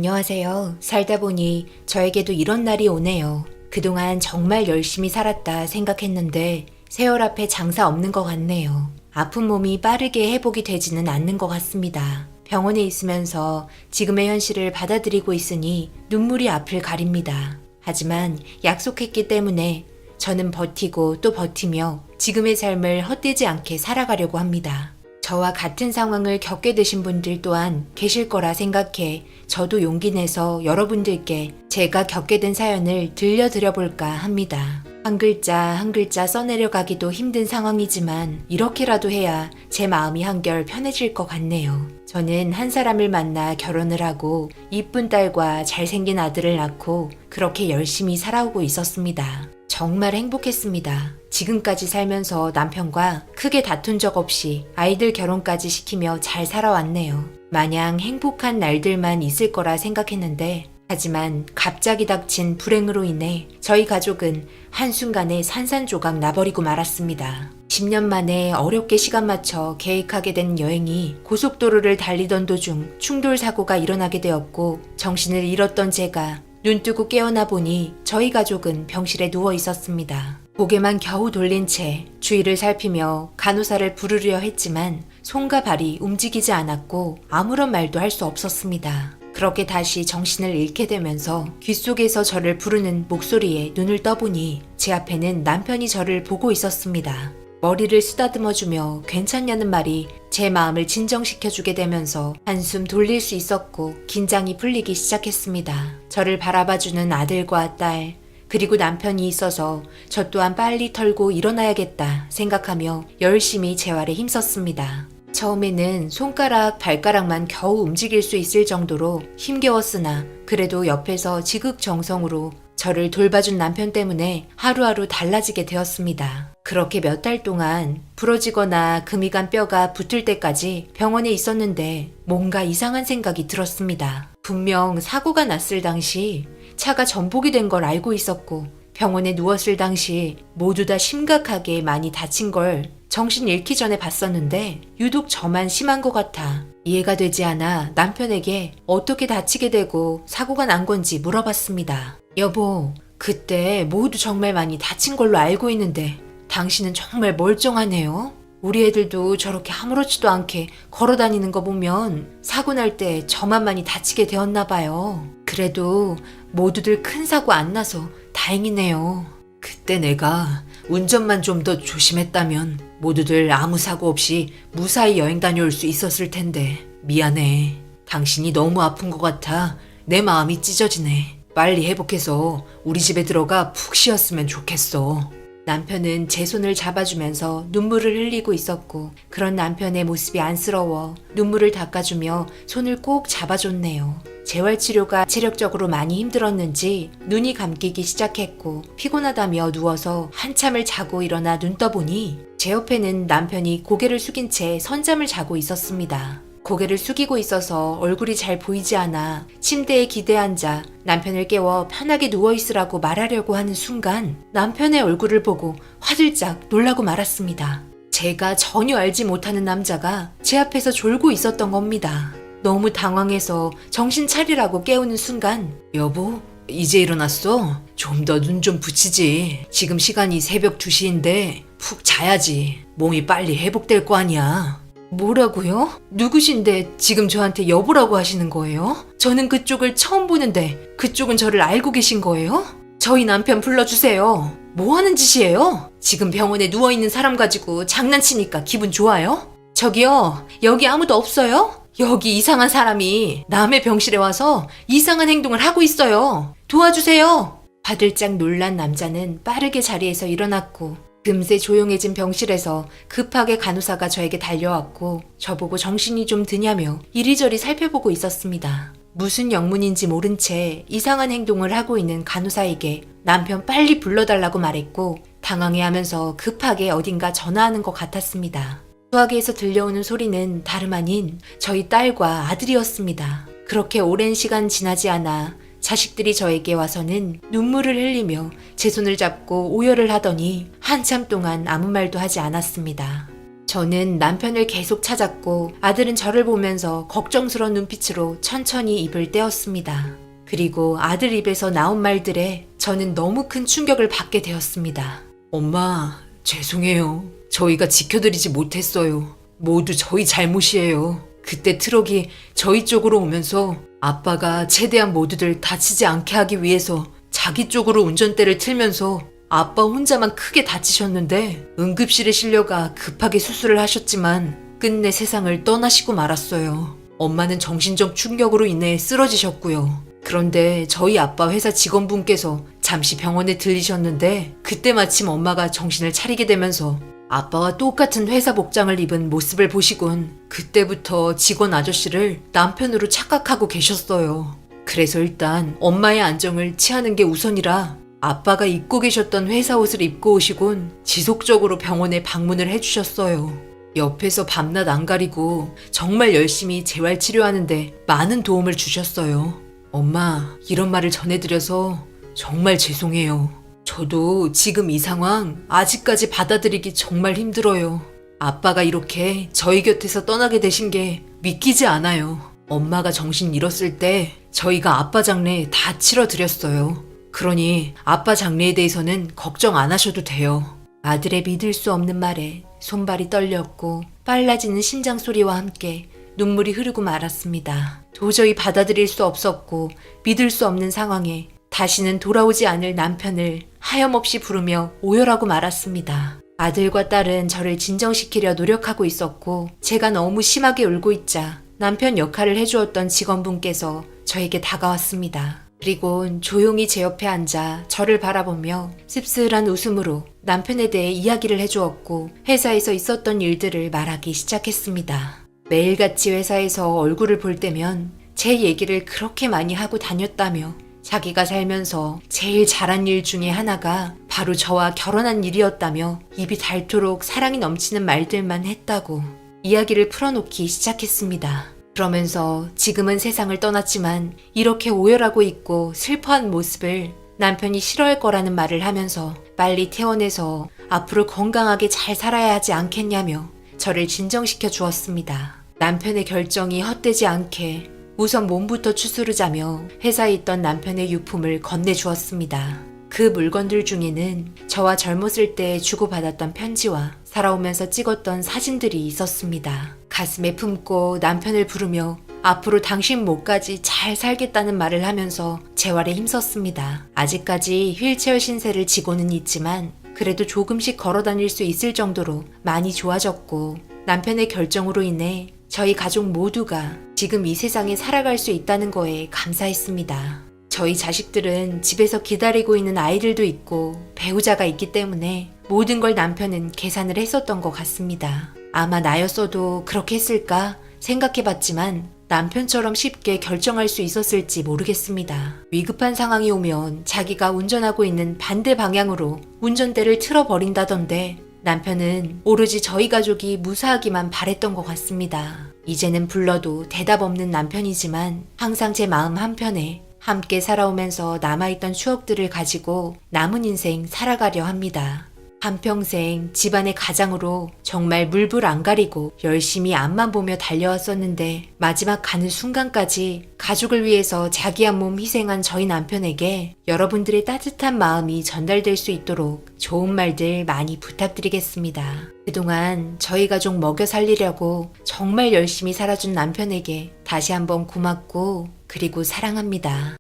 안녕하세요. 살다 보니 저에게도 이런 날이 오네요. 그동안 정말 열심히 살았다 생각했는데 세월 앞에 장사 없는 것 같네요. 아픈 몸이 빠르게 회복이 되지는 않는 것 같습니다. 병원에 있으면서 지금의 현실을 받아들이고 있으니 눈물이 앞을 가립니다. 하지만 약속했기 때문에 저는 버티고 또 버티며 지금의 삶을 헛되지 않게 살아가려고 합니다. 저와 같은 상황을 겪게 되신 분들 또한 계실 거라 생각해 저도 용기 내서 여러분들께 제가 겪게 된 사연을 들려드려 볼까 합니다. 한 글자 한 글자 써내려가기도 힘든 상황이지만 이렇게라도 해야 제 마음이 한결 편해질 것 같네요. 저는 한 사람을 만나 결혼을 하고 이쁜 딸과 잘생긴 아들을 낳고 그렇게 열심히 살아오고 있었습니다. 정말 행복했습니다. 지금까지 살면서 남편과 크게 다툰 적 없이 아이들 결혼까지 시키며 잘 살아왔네요. 마냥 행복한 날들만 있을 거라 생각했는데 하지만 갑자기 닥친 불행으로 인해 저희 가족은 한순간에 산산조각 나버리고 말았습니다. 10년 만에 어렵게 시간 맞춰 계획하게 된 여행이 고속도로를 달리던 도중 충돌 사고가 일어나게 되었고 정신을 잃었던 제가 눈뜨고 깨어나 보니 저희 가족은 병실에 누워 있었습니다. 고개만 겨우 돌린 채 주위를 살피며 간호사를 부르려 했지만 손과 발이 움직이지 않았고 아무런 말도 할 수 없었습니다. 그렇게 다시 정신을 잃게 되면서 귓속에서 저를 부르는 목소리에 눈을 떠보니 제 앞에는 남편이 저를 보고 있었습니다. 머리를 쓰다듬어주며 괜찮냐는 말이 제 마음을 진정시켜주게 되면서 한숨 돌릴 수 있었고 긴장이 풀리기 시작했습니다. 저를 바라봐주는 아들과 딸 그리고 남편이 있어서 저 또한 빨리 털고 일어나야겠다 생각하며 열심히 재활에 힘썼습니다. 처음에는 손가락, 발가락만 겨우 움직일 수 있을 정도로 힘겨웠으나 그래도 옆에서 지극정성으로 저를 돌봐준 남편 때문에 하루하루 달라지게 되었습니다. 그렇게 몇 달 동안 부러지거나 금이 간 뼈가 붙을 때까지 병원에 있었는데 뭔가 이상한 생각이 들었습니다. 분명 사고가 났을 당시 차가 전복이 된 걸 알고 있었고 병원에 누웠을 당시 모두 다 심각하게 많이 다친 걸 정신 잃기 전에 봤었는데 유독 저만 심한 것 같아 이해가 되지 않아 남편에게 어떻게 다치게 되고 사고가 난 건지 물어봤습니다. 여보, 그때 모두 정말 많이 다친 걸로 알고 있는데 당신은 정말 멀쩡하네요. 우리 애들도 저렇게 아무렇지도 않게 걸어 다니는 거 보면 사고 날 때 저만 많이 다치게 되었나 봐요. 그래도 모두들 큰 사고 안 나서 다행이네요. 그때 내가 운전만 좀 더 조심했다면 모두들 아무 사고 없이 무사히 여행 다녀올 수 있었을 텐데 미안해. 당신이 너무 아픈 것 같아 내 마음이 찢어지네. 빨리 회복해서 우리 집에 들어가 푹 쉬었으면 좋겠어. 남편은 제 손을 잡아주면서 눈물을 흘리고 있었고 그런 남편의 모습이 안쓰러워 눈물을 닦아주며 손을 꼭 잡아줬네요. 재활치료가 체력적으로 많이 힘들었는지 눈이 감기기 시작했고 피곤하다며 누워서 한참을 자고 일어나 눈 떠보니 제 옆에는 남편이 고개를 숙인 채 선잠을 자고 있었습니다. 고개를 숙이고 있어서 얼굴이 잘 보이지 않아 침대에 기대앉아 남편을 깨워 편하게 누워있으라고 말하려고 하는 순간 남편의 얼굴을 보고 화들짝 놀라고 말았습니다. 제가 전혀 알지 못하는 남자가 제 앞에서 졸고 있었던 겁니다. 너무 당황해서 정신 차리라고 깨우는 순간 여보, 이제 일어났어? 좀 더 눈 좀 붙이지. 지금 시간이 새벽 2시인데 푹 자야지. 몸이 빨리 회복될 거 아니야. 뭐라고요? 누구신데 지금 저한테 여보라고 하시는 거예요? 저는 그쪽을 처음 보는데 그쪽은 저를 알고 계신 거예요? 저희 남편 불러주세요. 뭐 하는 짓이에요? 지금 병원에 누워있는 사람 가지고 장난치니까 기분 좋아요? 저기요, 여기 아무도 없어요? 여기 이상한 사람이 남의 병실에 와서 이상한 행동을 하고 있어요. 도와주세요. 바들짝 놀란 남자는 빠르게 자리에서 일어났고 금세 조용해진 병실에서 급하게 간호사가 저에게 달려왔고 저보고 정신이 좀 드냐며 이리저리 살펴보고 있었습니다. 무슨 영문인지 모른 채 이상한 행동을 하고 있는 간호사에게 남편 빨리 불러달라고 말했고 당황해하면서 급하게 어딘가 전화하는 것 같았습니다. 수화기에서 들려오는 소리는 다름 아닌 저희 딸과 아들이었습니다. 그렇게 오랜 시간 지나지 않아 자식들이 저에게 와서는 눈물을 흘리며 제 손을 잡고 오열을 하더니 한참 동안 아무 말도 하지 않았습니다. 저는 남편을 계속 찾았고 아들은 저를 보면서 걱정스러운 눈빛으로 천천히 입을 떼었습니다. 그리고 아들 입에서 나온 말들에 저는 너무 큰 충격을 받게 되었습니다. 엄마, 죄송해요. 저희가 지켜드리지 못했어요. 모두 저희 잘못이에요. 그때 트럭이 저희 쪽으로 오면서 아빠가 최대한 모두들 다치지 않게 하기 위해서 자기 쪽으로 운전대를 틀면서 아빠 혼자만 크게 다치셨는데 응급실에 실려가 급하게 수술을 하셨지만 끝내 세상을 떠나시고 말았어요. 엄마는 정신적 충격으로 인해 쓰러지셨고요. 그런데 저희 아빠 회사 직원분께서 잠시 병원에 들리셨는데 그때 마침 엄마가 정신을 차리게 되면서 아빠와 똑같은 회사 복장을 입은 모습을 보시곤 그때부터 직원 아저씨를 남편으로 착각하고 계셨어요. 그래서 일단 엄마의 안정을 취하는 게 우선이라 아빠가 입고 계셨던 회사 옷을 입고 오시곤 지속적으로 병원에 방문을 해주셨어요. 옆에서 밤낮 안 가리고 정말 열심히 재활치료하는데 많은 도움을 주셨어요. 엄마, 이런 말을 전해드려서 정말 죄송해요. 저도 지금 이 상황 아직까지 받아들이기 정말 힘들어요. 아빠가 이렇게 저희 곁에서 떠나게 되신 게 믿기지 않아요. 엄마가 정신 잃었을 때 저희가 아빠 장례 다 치러드렸어요. 그러니 아빠 장례에 대해서는 걱정 안 하셔도 돼요. 아들의 믿을 수 없는 말에 손발이 떨렸고 빨라지는 심장 소리와 함께 눈물이 흐르고 말았습니다. 도저히 받아들일 수 없었고 믿을 수 없는 상황에 다시는 돌아오지 않을 남편을 하염없이 부르며 오열하고 말았습니다. 아들과 딸은 저를 진정시키려 노력하고 있었고 제가 너무 심하게 울고 있자 남편 역할을 해주었던 직원분께서 저에게 다가왔습니다. 그리고 조용히 제 옆에 앉아 저를 바라보며 씁쓸한 웃음으로 남편에 대해 이야기를 해주었고 회사에서 있었던 일들을 말하기 시작했습니다. 매일같이 회사에서 얼굴을 볼 때면 제 얘기를 그렇게 많이 하고 다녔다며 자기가 살면서 제일 잘한 일 중에 하나가 바로 저와 결혼한 일이었다며 입이 닳도록 사랑이 넘치는 말들만 했다고 이야기를 풀어놓기 시작했습니다. 그러면서 지금은 세상을 떠났지만 이렇게 오열하고 있고 슬퍼한 모습을 남편이 싫어할 거라는 말을 하면서 빨리 퇴원해서 앞으로 건강하게 잘 살아야 하지 않겠냐며 저를 진정시켜 주었습니다. 남편의 결정이 헛되지 않게 우선 몸부터 추스르자며 회사에 있던 남편의 유품을 건네주었습니다. 그 물건들 중에는 저와 젊었을 때 주고받았던 편지와 살아오면서 찍었던 사진들이 있었습니다. 가슴에 품고 남편을 부르며 앞으로 당신 목까지 잘 살겠다는 말을 하면서 재활에 힘썼습니다. 아직까지 휠체어 신세를 지고는 있지만 그래도 조금씩 걸어 다닐 수 있을 정도로 많이 좋아졌고 남편의 결정으로 인해 저희 가족 모두가 지금 이 세상에 살아갈 수 있다는 거에 감사했습니다. 저희 자식들은 집에서 기다리고 있는 아이들도 있고 배우자가 있기 때문에 모든 걸 남편은 계산을 했었던 것 같습니다. 아마 나였어도 그렇게 했을까 생각해봤지만 남편처럼 쉽게 결정할 수 있었을지 모르겠습니다. 위급한 상황이 오면 자기가 운전하고 있는 반대 방향으로 운전대를 틀어버린다던데 남편은 오로지 저희 가족이 무사하기만 바랬던 것 같습니다. 이제는 불러도 대답 없는 남편이지만 항상 제 마음 한편에 함께 살아오면서 남아있던 추억들을 가지고 남은 인생 살아가려 합니다. 한평생 집안의 가장으로 정말 물불 안 가리고 열심히 앞만 보며 달려왔었는데 마지막 가는 순간까지 가족을 위해서 자기 한 몸 희생한 저희 남편에게 여러분들의 따뜻한 마음이 전달될 수 있도록 좋은 말들 많이 부탁드리겠습니다. 그동안 저희 가족 먹여 살리려고 정말 열심히 살아준 남편에게 다시 한번 고맙고 그리고 사랑합니다.